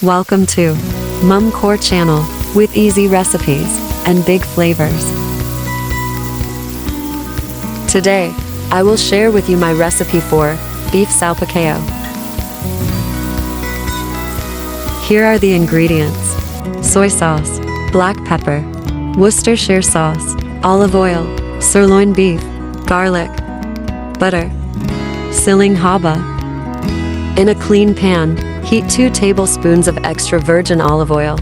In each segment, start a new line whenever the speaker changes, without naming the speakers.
Welcome to Mum Core channel with easy recipes and big flavors. Today, I will share with you my recipe for beef salpicao. Here are the ingredients: soy sauce, black pepper, Worcestershire sauce, olive oil, sirloin beef, garlic, butter, siling haba. In a clean pan, heat 2 tablespoons of extra virgin olive oil.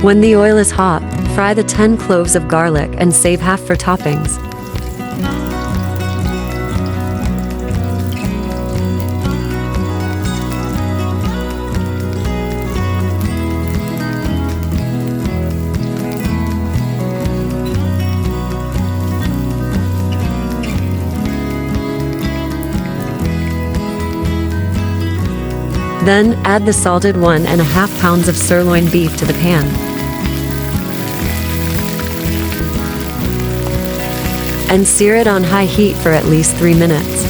When the oil is hot, fry the 10 cloves of garlic and save half for toppings. Then, add the salted 1.5 pounds of sirloin beef to the pan. And sear it on high heat for at least 3 minutes.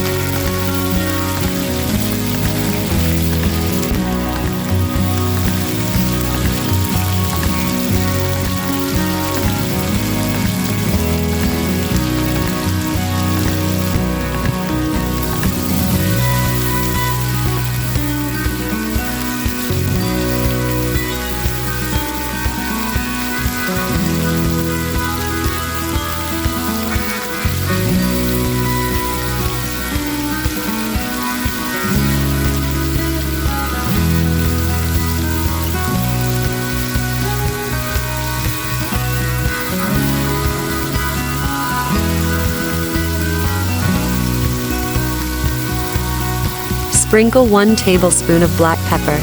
Sprinkle 1 tablespoon of black pepper.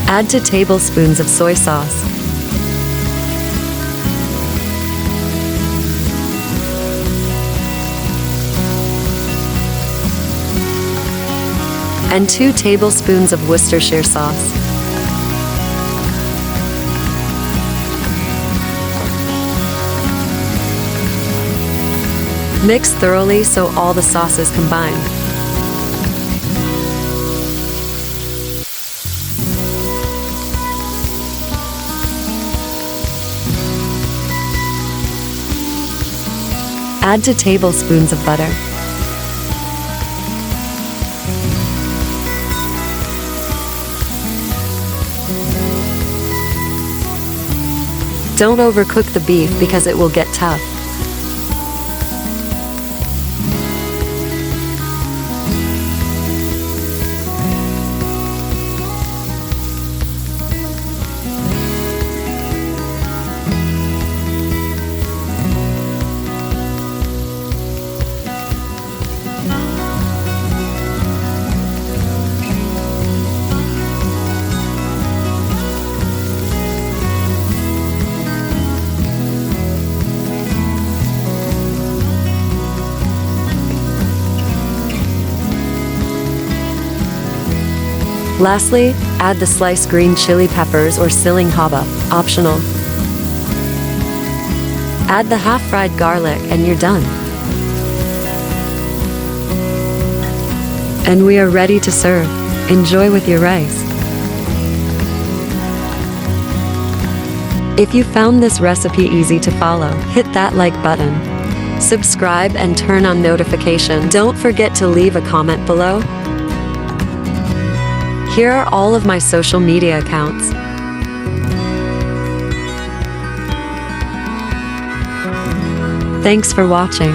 Add 2 tablespoons of soy sauce. And 2 tablespoons of Worcestershire sauce. Mix thoroughly so all the sauces combine. Add 2 tablespoons of butter. Don't overcook the beef because it will get tough. Lastly, add the sliced green chili peppers or siling haba, optional. Add the half-fried garlic and you're done. And we are ready to serve. Enjoy with your rice. If you found this recipe easy to follow, hit that like button. Subscribe and turn on notifications. Don't forget to leave a comment below. Here are all of my social media accounts. Thanks for watching.